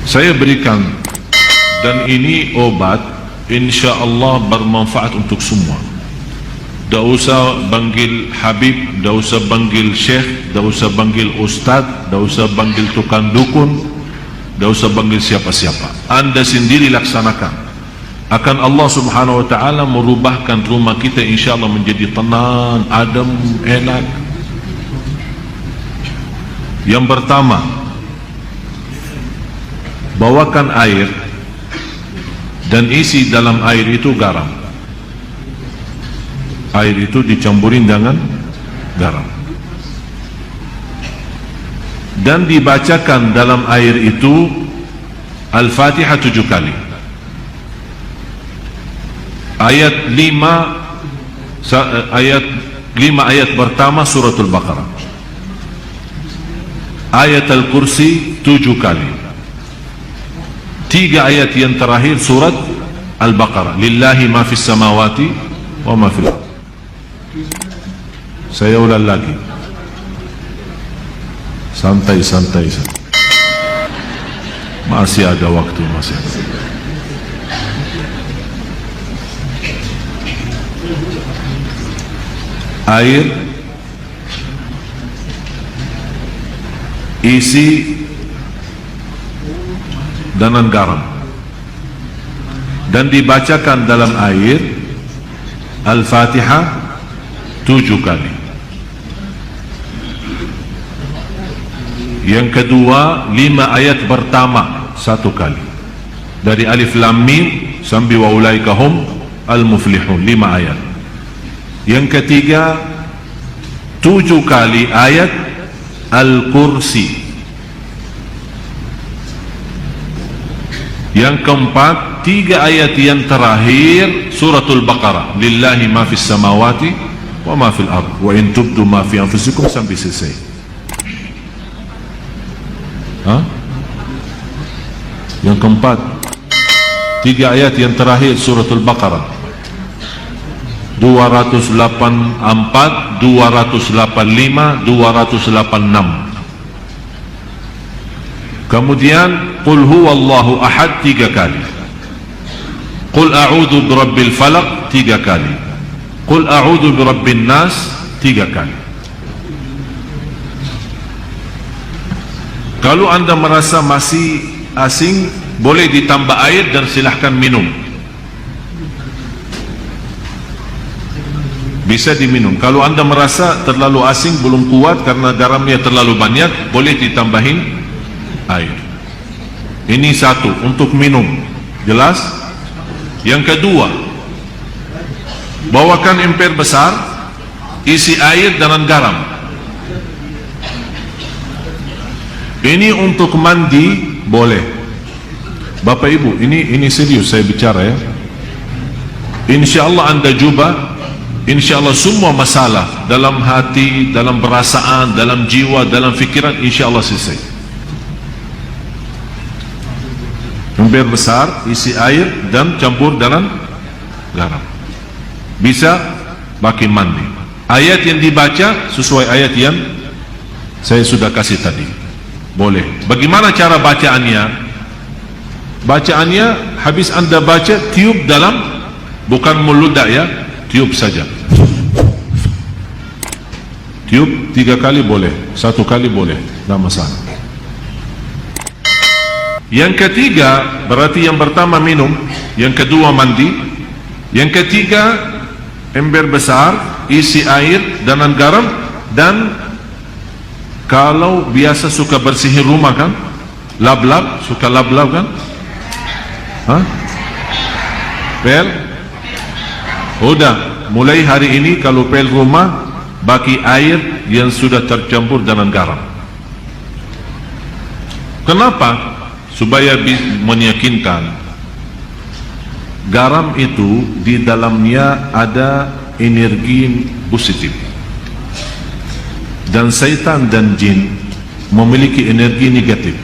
saya berikan, dan ini obat insya Allah bermanfaat untuk semua. Tak usah panggil Habib, tak usah panggil Syekh, tak usah panggil Ustaz, tak usah panggil tukang dukun, tak usah panggil siapa-siapa. Anda sendiri laksanakan. Akan Allah subhanahu wa ta'ala merubahkan rumah kita insya Allah menjadi tenang, adem, enak. Yang pertama, bawakan air dan isi dalam air itu garam. Air itu dicampurin dengan garam dan dibacakan dalam air itu Al-Fatihah 7 kali. Ayat 5 ayat pertama suratul Baqarah, ayat Al-Kursi 7 kali, 3 ayat yang terakhir surat Al-Baqarah, lillahi ma fis samawati wa ma fil ardh. Saya ulang lagi, santai-santai, masih ada waktu, masih ada. Air isi dengan garam dan dibacakan dalam air Al-Fatihah 7 kali. Yang kedua, 5 ayat pertama 1 kali, dari Alif Lam Mim sampai wa ulaika hum al-muflihun, 5 ayat. Yang ketiga, 7 kali ayat Al-Kursi. Yang keempat, 3 ayat yang terakhir suratul Baqarah, lillahi ma fis samawati wa ma fil ardh wa in tubdu ma fi anfusikum, sampai selesai. Yang keempat, 3 ayat yang terakhir suratul Baqarah, 284, 285, 286. Kemudian qul huwallahu ahad 3 kali, qul a'udzu birabbil falaq 3 kali, qul a'udzu birabbin nas 3 kali. Kalau anda merasa masih asing, boleh ditambah air dan silahkan minum. Bisa diminum. Kalau anda merasa terlalu asing, belum kuat karena garamnya terlalu banyak, boleh ditambahin air. Ini satu, untuk minum. Jelas? Yang kedua, bawakan emper besar, isi air dengan garam. Ini untuk mandi boleh. Bapak Ibu, ini serius saya bicara ya. InsyaAllah anda cuba, InsyaAllah semua masalah dalam hati, dalam perasaan, dalam jiwa, dalam fikiran, InsyaAllah selesai. Ember besar, isi air dan campur dengan garam. Bisa pakai mandi. Ayat yang dibaca sesuai ayat yang saya sudah kasih tadi. Boleh. Bagaimana cara bacaannya? Bacaannya habis anda baca, tiup dalam, bukan meludak ya, tiup saja. Tiup 3 kali boleh, 1 kali boleh, tidak masalah. Yang ketiga, berarti yang pertama minum, yang kedua mandi, yang ketiga ember besar, isi air dengan garam. Dan kalau biasa suka bersihin rumah kan, lap-lap, suka lap-lap kan? Pel? Udah, mulai hari ini kalau pel rumah, baki air yang sudah tercampur dengan garam. Kenapa? Supaya meyakinkan garam itu di dalamnya ada energi positif, dan syaitan dan jin memiliki energi negatif.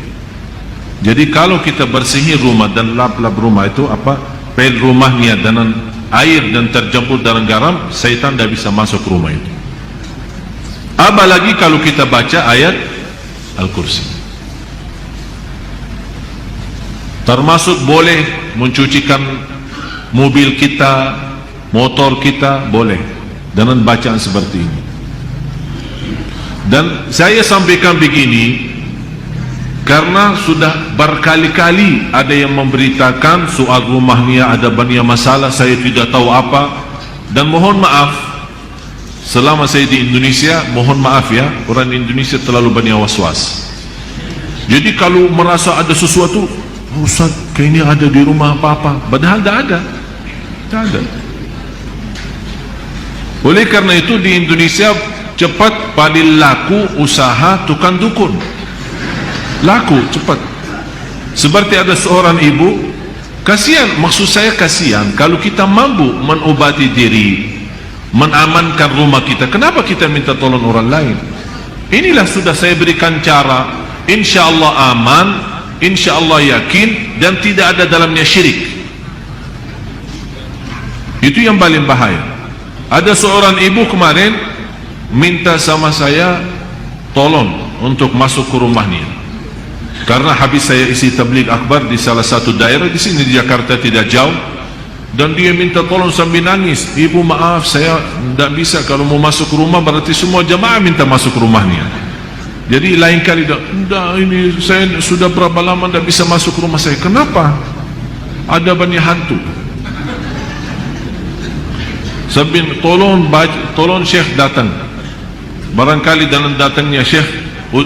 Jadi kalau kita bersihin rumah dan lap-lap rumah itu pel rumahnya dengan air dan tercampur dengan garam, syaitan tidak bisa masuk rumah itu. Apalagi kalau kita baca ayat Al-Kursi. Termasuk boleh mencucikan mobil kita, motor kita, boleh dengan bacaan seperti ini. Dan saya sampaikan begini karena sudah berkali-kali ada yang memberitakan soal rumahnya ada banyak masalah, saya tidak tahu apa. Dan mohon maaf, selama saya di Indonesia, mohon maaf ya, orang Indonesia terlalu banyak was-was. Jadi kalau merasa ada sesuatu, Ustaz, kayaknya ada di rumah apa-apa, padahal tidak ada. Tidak ada. Oleh karena itu di Indonesia cepat paling laku usaha tukang dukun. Laku cepat. Seperti ada seorang ibu, kasihan, maksud saya kasihan kalau kita mampu menobati diri, menamankan rumah kita, kenapa kita minta tolong orang lain? Inilah sudah saya berikan cara, insya Allah aman, insya Allah yakin, dan tidak ada dalamnya syirik. Itu yang paling bahaya. Ada seorang ibu kemarin minta sama saya tolong untuk masuk ke rumahnya, karena habis saya isi tabligh akbar di salah satu daerah di sini di Jakarta tidak jauh, dan dia minta tolong sambil nangis, ibu maaf saya tidak bisa, kalau mau masuk ke rumah berarti semua jamaah minta masuk ke rumahnya. Jadi lain kali tidak, ini saya sudah berapa lama tidak bisa masuk ke rumah saya. Kenapa? Ada banyak hantu. Sambil tolong Syekh datang, barangkali dalam datangnya Syekh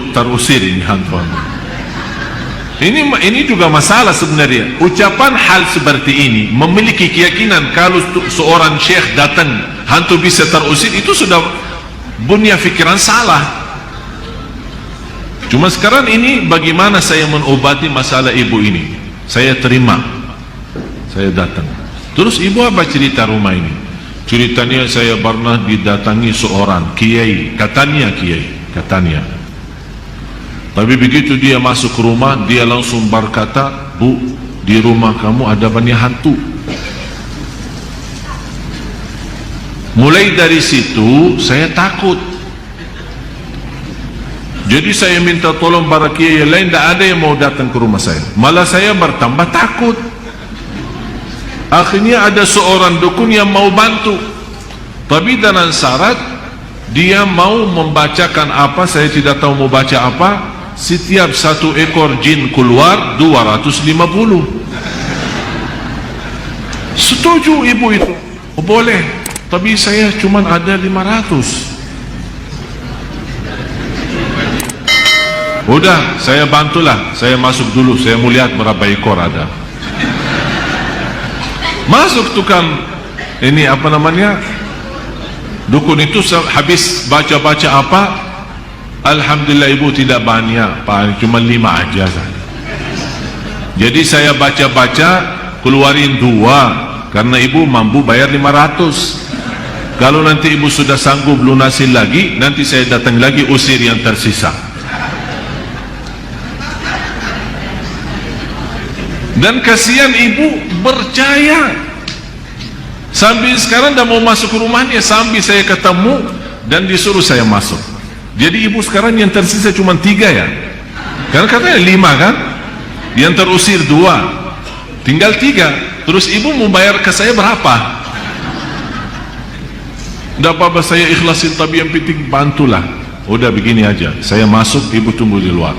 terusir ini hantu. Ini juga masalah sebenarnya. Ucapan hal seperti ini, memiliki keyakinan kalau seorang syekh datang hantu bisa terusir, itu sudah punya fikiran salah. Cuma sekarang ini bagaimana saya mengobati masalah ibu ini? Saya terima, saya datang. Terus ibu apa cerita rumah ini? Ceritanya saya pernah didatangi seorang kiai, katanya tapi begitu dia masuk ke rumah, dia langsung berkata, Bu, di rumah kamu ada banyak hantu. Mulai dari situ saya takut. Jadi saya minta tolong para kiai lain, tidak ada yang mau datang ke rumah saya. Malah saya bertambah takut. Akhirnya ada seorang dukun yang mau bantu, tapi dengan syarat dia mau membacakan apa, saya tidak tahu mau baca apa. Setiap satu ekor jin keluar 250. Setuju ibu itu? Oh, boleh, tapi saya cuma ada 500. Udah, saya bantulah, saya masuk dulu, saya mau lihat berapa ekor ada. Masuk tukang ini apa namanya, dukun itu, habis baca-baca apa, alhamdulillah ibu tidak banyak, cuma 5 aja saja. Jadi saya baca-baca keluarin 2 karena ibu mampu bayar 500. Kalau nanti ibu sudah sanggup lunasin lagi, nanti saya datang lagi usir yang tersisa. Dan kasihan ibu percaya. Sambil sekarang dah mau masuk ke rumahnya, sambil saya ketemu dan disuruh saya masuk. Jadi ibu sekarang yang tersisa cuma 3 ya, karena katanya 5 kan, yang terusir 2, tinggal 3. Terus ibu mau bayar ke saya berapa? Tidak apa-apa, saya ikhlasin, tapi yang penting bantulah. Udah begini aja, saya masuk, ibu tunggu di luar.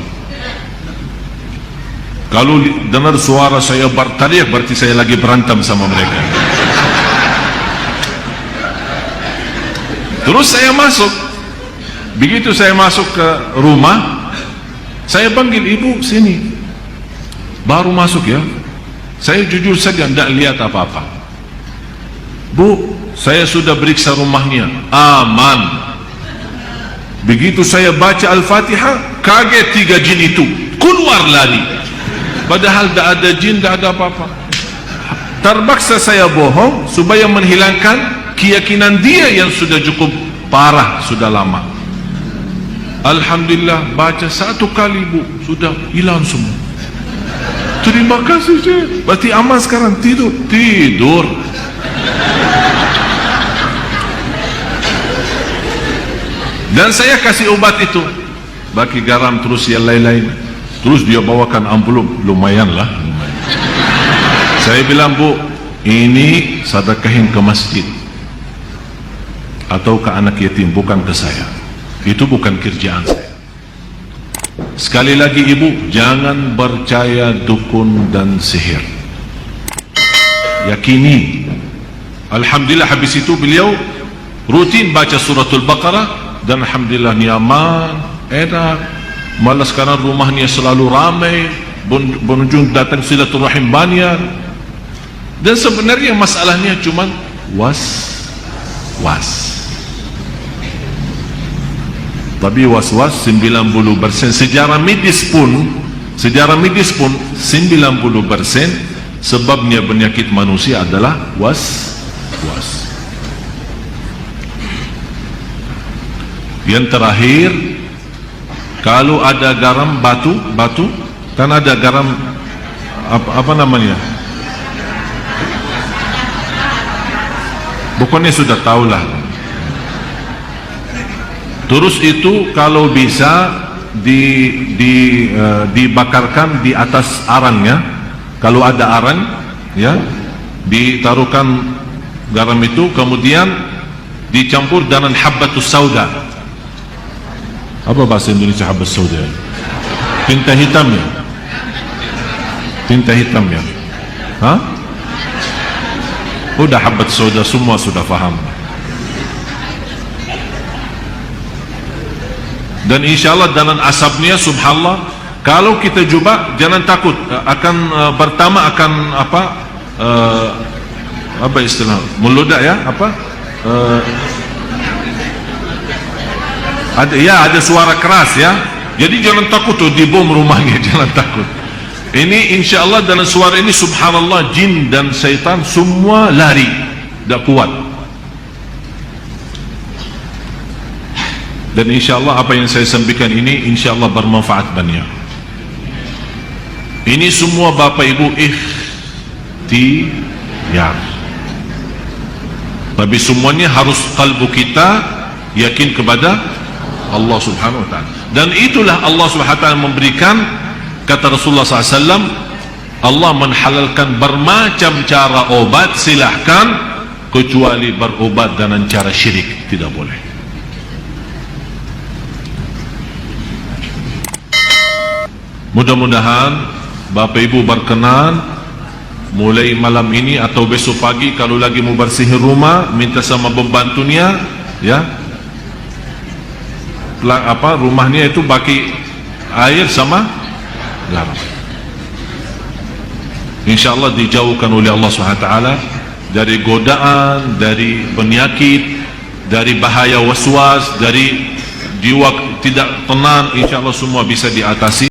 Kalau dengar suara saya berteriak, berarti saya lagi berantem sama mereka. Terus saya masuk. Begitu saya masuk ke rumah, saya panggil ibu, sini. Baru masuk ya, saya jujur saja tidak lihat apa-apa. Bu, saya sudah periksa rumahnya, aman. Begitu saya baca Al-Fatihah, kaget 3 jin itu keluar lari. Padahal tidak ada jin, tidak ada apa-apa. Terpaksa saya bohong supaya menghilangkan keyakinan dia yang sudah cukup parah, sudah lama. Alhamdulillah, baca 1 kali bu, sudah hilang semua. Terima kasih Syekh. Berarti aman sekarang, tidur. Dan saya kasih obat itu, bagi garam terus yang lain-lain. Terus dia bawakan amplop, lumayan lah. Saya bilang, Bu, ini sedekahin ke masjid atau ke anak yatim, bukan ke saya. Itu bukan kerjaan saya. Sekali lagi ibu, jangan percaya dukun dan sihir. Yakini. Alhamdulillah, habis itu beliau rutin baca suratul Baqarah, dan alhamdulillah nyaman, enak. Malah sekarang rumahnya selalu ramai, pengunjung datang silaturahim banyak. Dan sebenarnya masalahnya cuma was-was. Tapi was-was 90%. Sejarah medis pun 90% sebabnya penyakit manusia adalah was-was. Yang terakhir, kalau ada garam batu, kan ada garam apa namanya? Bukannya sudah tahulah. Terus itu kalau bisa dibakarkan di atas arangnya. Kalau ada arang, ya, ditaruhkan garam itu, kemudian dicampur dengan habbatus sauda. Apa bahasa Indonesia habbatus sauda? Tinta hitam ya? Tinta hitam ya? Hah? Udah habbatus sauda, semua sudah faham. Dan insyaAllah dengan asapnya, subhanallah, kalau kita coba, jangan takut, akan pertama akan apa istilah, meludak ya, ada suara keras ya. Jadi jangan takut tuh dibom rumahnya, jangan takut. Ini insyaAllah dengan suara ini, subhanallah, jin dan syaitan semua lari, tak kuat. Dan insyaAllah apa yang saya sampaikan ini insyaAllah bermanfaat banyak. Ini semua Bapak Ibu ikhtiar, tapi semuanya harus kalbu kita yakin kepada Allah subhanahu wa ta'ala. Dan itulah Allah subhanahu wa ta'ala memberikan, kata Rasulullah SAW, Allah menghalalkan bermacam cara obat, silahkan, kecuali berobat dengan cara syirik, tidak boleh. Mudah-mudahan Bapak Ibu berkenan mulai malam ini atau besok pagi, kalau lagi mau bersihin rumah, minta sama pembantunya, ya, rumahnya itu bagi air sama garam. InsyaAllah dijauhkan oleh Allah SWT dari godaan, dari penyakit, dari bahaya waswas, dari jiwa tidak tenang. InsyaAllah semua bisa diatasi.